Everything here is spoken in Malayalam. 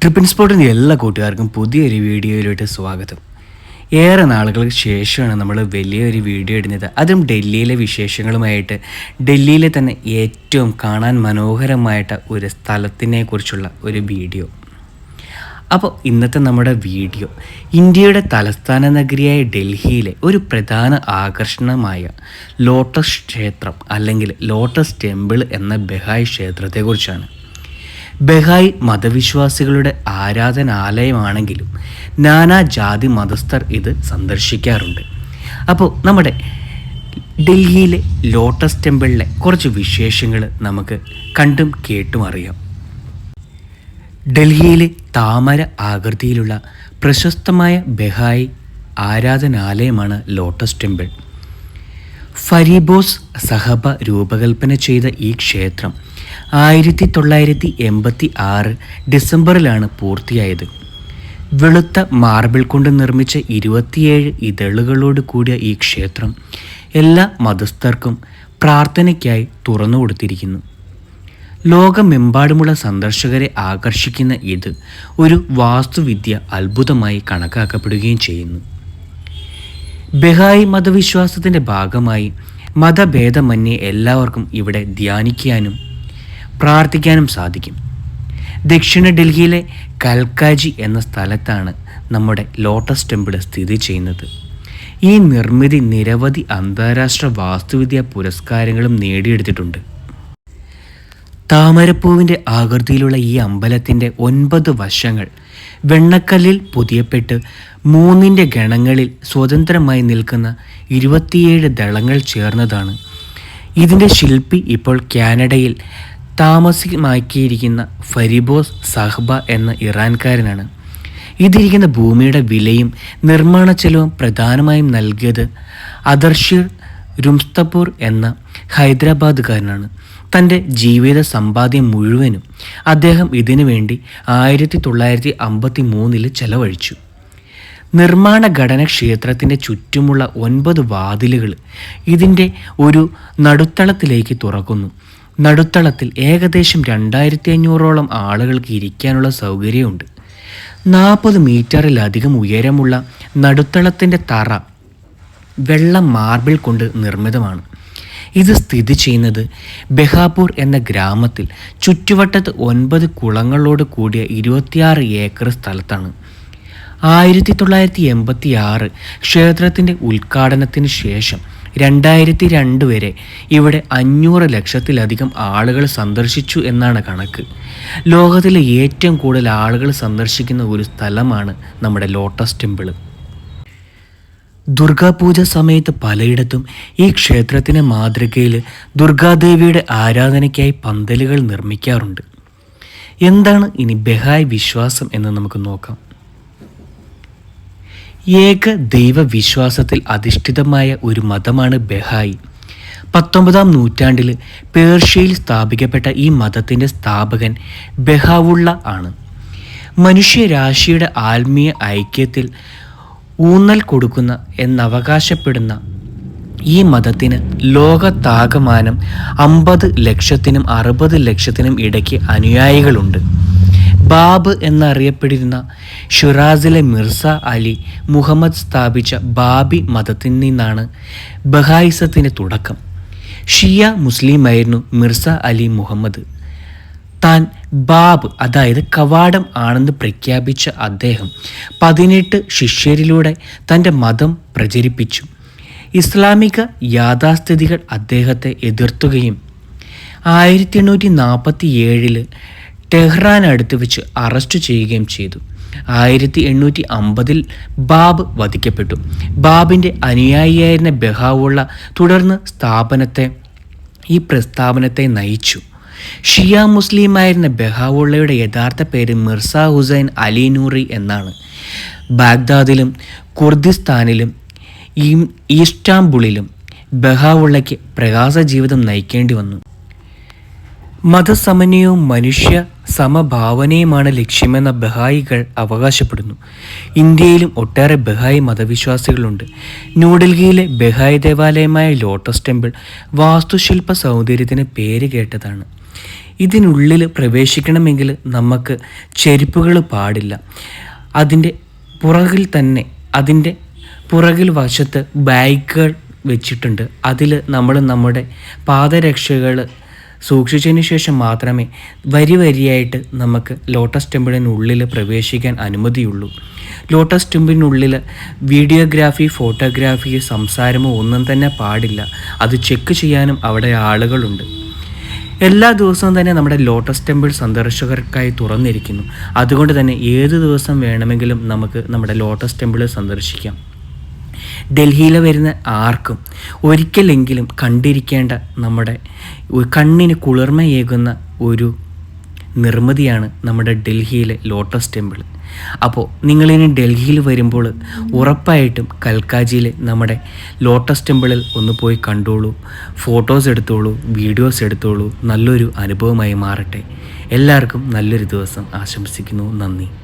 ട്രിപ്പിൻ സ്പോട്ടിൻ്റെ എല്ലാ കൂട്ടുകാർക്കും പുതിയൊരു വീഡിയോയിലോട്ട് സ്വാഗതം. ഏറെ നാളുകൾക്ക് ശേഷമാണ് നമ്മൾ വലിയൊരു വീഡിയോ ഇടുന്നത്, അതും ഡൽഹിയിലെ വിശേഷങ്ങളുമായിട്ട്. ഡൽഹിയിലെ തന്നെ ഏറ്റവും കാണാൻ മനോഹരമായിട്ട് ഒരു സ്ഥലത്തിനെ കുറിച്ചുള്ള ഒരു വീഡിയോ. അപ്പോൾ ഇന്നത്തെ നമ്മുടെ വീഡിയോ ഇന്ത്യയുടെ തലസ്ഥാന നഗരിയായ ഡൽഹിയിലെ ഒരു പ്രധാന ആകർഷണമായ ലോട്ടസ് ക്ഷേത്രം അല്ലെങ്കിൽ ലോട്ടസ് ടെമ്പിൾ എന്ന ബെഹായ് ക്ഷേത്രത്തെക്കുറിച്ചാണ്. ബെഹായ് മതവിശ്വാസികളുടെ ആരാധനാലയമാണെങ്കിലും നാനാ ജാതി മതസ്ഥർ ഇത് സന്ദർശിക്കാറുണ്ട്. അപ്പോൾ നമ്മുടെ ഡൽഹിയിലെ ലോട്ടസ് ടെമ്പിളിലെ കുറച്ച് വിശേഷങ്ങൾ നമുക്ക് കണ്ടും കേട്ടും അറിയാം. ഡൽഹിയിലെ താമര ആകൃതിയിലുള്ള പ്രശസ്തമായ ബെഹായ് ആരാധനാലയമാണ് ലോട്ടസ് ടെമ്പിൾ. ഫരീബോസ് സഹബ രൂപകൽപ്പന ചെയ്ത ഈ ക്ഷേത്രം 1986 ഡിസംബറിലാണ് പൂർത്തിയായത്. വെളുത്ത മാർബിൾ കൊണ്ട് നിർമ്മിച്ച 27 ഇതളുകളോട് കൂടിയ ഈ ക്ഷേത്രം എല്ലാ മതസ്ഥർക്കും പ്രാർത്ഥനയ്ക്കായി തുറന്നു കൊടുത്തിരിക്കുന്നു. ലോകമെമ്പാടുമുള്ള സന്ദർശകരെ ആകർഷിക്കുന്ന ഇത് ഒരു വാസ്തുവിദ്യ അത്ഭുതമായി കണക്കാക്കപ്പെടുകയും ചെയ്യുന്നു. ബെഹായ് മതവിശ്വാസത്തിൻ്റെ ഭാഗമായി മതഭേദമന്യേ എല്ലാവർക്കും ഇവിടെ ധ്യാനിക്കാനും പ്രാർത്ഥിക്കാനും സാധിക്കും. ദക്ഷിണ ഡൽഹിയിലെ കൽക്കാജി എന്ന സ്ഥലത്താണ് നമ്മുടെ ലോട്ടസ് ടെമ്പിൾ സ്ഥിതി ചെയ്യുന്നത്. ഈ നിർമ്മിതി നിരവധി അന്താരാഷ്ട്ര വാസ്തുവിദ്യാ പുരസ്കാരങ്ങളും നേടിയെടുത്തിട്ടുണ്ട്. താമരപ്പൂവിൻ്റെ ആകൃതിയിലുള്ള ഈ അമ്പലത്തിൻ്റെ 9 വശങ്ങൾ വെണ്ണക്കല്ലിൽ പൊതിയപ്പെട്ട് 3 ഗണങ്ങളിൽ സ്വതന്ത്രമായി നിൽക്കുന്ന 27 ദളങ്ങൾ ചേർന്നതാണ്. ഇതിൻ്റെ ശില്പി ഇപ്പോൾ കാനഡയിൽ താമസമാക്കിയിരിക്കുന്ന ഫരീബോസ് സഹബ എന്ന ഇറാൻകാരനാണ്. ഇതിരിക്കുന്ന ഭൂമിയുടെ വിലയും നിർമ്മാണ ചെലവും പ്രധാനമായും നൽകിയത് അദർഷീർ രുംസ്തപൂർ എന്ന ഹൈദരാബാദുകാരനാണ്. തൻ്റെ ജീവിത സമ്പാദ്യം മുഴുവനും അദ്ദേഹം ഇതിനു വേണ്ടി 1953 ചെലവഴിച്ചു. നിർമ്മാണ ഘടന ക്ഷേത്രത്തിൻ്റെ ചുറ്റുമുള്ള 9 വാതിലുകൾ ഇതിൻ്റെ ഒരു നടുത്തളത്തിലേക്ക് തുറക്കുന്നു. നടുത്തളത്തിൽ ഏകദേശം 2500ഓളം ആളുകൾക്ക് ഇരിക്കാനുള്ള സൗകര്യമുണ്ട്. 40 മീറ്ററിലധികം ഉയരമുള്ള നടുത്തളത്തിൻ്റെ തറ വെള്ള മാർബിൾ കൊണ്ട് നിർമ്മിതമാണ്. ഇത് സ്ഥിതി ചെയ്യുന്നത് ബെഹാപൂർ എന്ന ഗ്രാമത്തിൽ ചുറ്റുവട്ടത്ത് 9 കുളങ്ങളോട് കൂടിയ 26 ഏക്കർ സ്ഥലത്താണ്. 1986 ക്ഷേത്രത്തിൻ്റെ ഉദ്ഘാടനത്തിന് ശേഷം 2002 വരെ ഇവിടെ 500 ലക്ഷത്തിലധികം ആളുകൾ സന്ദർശിച്ചു എന്നാണ് കണക്ക്. ലോകത്തിലെ ഏറ്റവും കൂടുതൽ ആളുകൾ സന്ദർശിക്കുന്ന ഒരു സ്ഥലമാണ് നമ്മുടെ ലോട്ടസ് ടെമ്പിൾ. ദുർഗാപൂജ സമയത്ത് പലയിടത്തും ഈ ക്ഷേത്രത്തിന് മാതൃകയിൽ ദുർഗാദേവിയുടെ ആരാധനയ്ക്കായി പന്തലുകൾ നിർമ്മിക്കാറുണ്ട്. എന്താണ് ഇനി ബെഹായ് വിശ്വാസം എന്ന് നമുക്ക് നോക്കാം. ഏക ദൈവ വിശ്വാസത്തിൽ അധിഷ്ഠിതമായ ഒരു മതമാണ് ബെഹായ്. 19-ാം നൂറ്റാണ്ടിൽ പേർഷ്യയിൽ സ്ഥാപിക്കപ്പെട്ട ഈ മതത്തിൻ്റെ സ്ഥാപകൻ ബെഹാവുള്ള ആണ്. മനുഷ്യരാശിയുടെ ആത്മീയ ഐക്യത്തിൽ ഊന്നൽ കൊടുക്കുന്ന എന്നവകാശപ്പെടുന്ന ഈ മതത്തിന് ലോകത്താകമാനം 50 ലക്ഷത്തിനും 60 ലക്ഷത്തിനും ഇടയ്ക്ക് അനുയായികളുണ്ട്. ബാബ് എന്നറിയപ്പെടുന്ന ഷിറാസിലെ മിർസ അലി മുഹമ്മദ് സ്ഥാപിച്ച ബാബി മതത്തിൽ നിന്നാണ് ബഹായിസത്തിൻ്റെ തുടക്കം. ഷിയ മുസ്ലിമായിരുന്നു മിർസ അലി മുഹമ്മദ്. താൻ ബാബ് അതായത് കവാടം ആണെന്ന് പ്രഖ്യാപിച്ച അദ്ദേഹം 18 ശിഷ്യരിലൂടെ തൻ്റെ മതം പ്രചരിപ്പിച്ചു. ഇസ്ലാമിക യാഥാസ്ഥിതികൾ അദ്ദേഹത്തെ എതിർത്തുകയും 1847 ടെഹ്റാൻ അടുത്ത് വെച്ച് അറസ്റ്റ് ചെയ്യുകയും ചെയ്തു. 1850 ബാബ് വധിക്കപ്പെട്ടു. ബാബിൻ്റെ അനുയായിയായിരുന്ന ബെഹാവുള്ള തുടർന്ന് ഈ പ്രസ്ഥാപനത്തെ നയിച്ചു. ഷിയ മുസ്ലിമായിരുന്ന ബെഹാവുള്ളയുടെ യഥാർത്ഥ പേര് മിർസ ഹുസൈൻ അലി നൂറി എന്നാണ്. ബാഗ്ദാദിലും കുർദിസ്ഥാനിലും ഈസ്റ്റാംബുളിലും ബെഹാവുള്ളയ്ക്ക് പ്രകാശ ജീവിതം നയിക്കേണ്ടി വന്നു. മതസമന്വയവും മനുഷ്യ സമഭാവനയുമാണ് ലക്ഷ്യമെന്ന ബെഹായികൾ അവകാശപ്പെടുന്നു. ഇന്ത്യയിലും ഒട്ടേറെ ബെഹായി മതവിശ്വാസികളുണ്ട്. ന്യൂഡൽഹിയിലെ ബെഹായ് ദേവാലയമായ ലോട്ടസ് ടെമ്പിൾ വാസ്തുശില്പ സൗന്ദര്യത്തിന് പേര് കേട്ടതാണ്. ഇതിനുള്ളിൽ പ്രവേശിക്കണമെങ്കിൽ നമുക്ക് ചെരുപ്പുകൾ പാടില്ല. അതിൻ്റെ പുറകിൽ വശത്ത് ബാഗുകൾ വെച്ചിട്ടുണ്ട്. അതിൽ നമ്മൾ നമ്മുടെ പാദരക്ഷകൾ സൂക്ഷിച്ചതിന് ശേഷം മാത്രമേ വരിയായിട്ട് നമുക്ക് ലോട്ടസ് ടെമ്പിളിനുള്ളിൽ പ്രവേശിക്കാൻ അനുമതിയുള്ളൂ. ലോട്ടസ് ടെമ്പിളിനുള്ളിൽ വീഡിയോഗ്രാഫി, ഫോട്ടോഗ്രാഫി, സംസാരമോ ഒന്നും തന്നെ പാടില്ല. അത് ചെക്ക് ചെയ്യാനും അവിടെ ആളുകളുണ്ട്. എല്ലാ ദിവസവും തന്നെ നമ്മുടെ ലോട്ടസ് ടെമ്പിൾ സന്ദർശകർക്കായി തുറന്നിരിക്കുന്നു. അതുകൊണ്ട് തന്നെ ഏത് ദിവസം വേണമെങ്കിലും നമുക്ക് നമ്മുടെ ലോട്ടസ് ടെമ്പിൾ സന്ദർശിക്കാം. ഡൽഹിയിൽ വരുന്ന ആർക്കും ഒരിക്കലെങ്കിലും കണ്ടിരിക്കേണ്ട നമ്മുടെ കണ്ണിന് കുളിർമയേകുന്ന ഒരു നിർമ്മിതിയാണ് നമ്മുടെ ഡൽഹിയിലെ ലോട്ടസ് ടെമ്പിൾ. അപ്പോൾ നിങ്ങളിനി ഡൽഹിയിൽ വരുമ്പോൾ ഉറപ്പായിട്ടും കൽക്കാജിയിലെ നമ്മുടെ ലോട്ടസ് ടെമ്പിളിൽ ഒന്ന് പോയി കണ്ടോളൂ, ഫോട്ടോസ് എടുത്തോളൂ, വീഡിയോസ് എടുത്തോളൂ. നല്ലൊരു അനുഭവമായി മാറട്ടെ. എല്ലാവർക്കും നല്ലൊരു ദിവസം ആശംസിക്കുന്നു. നന്ദി.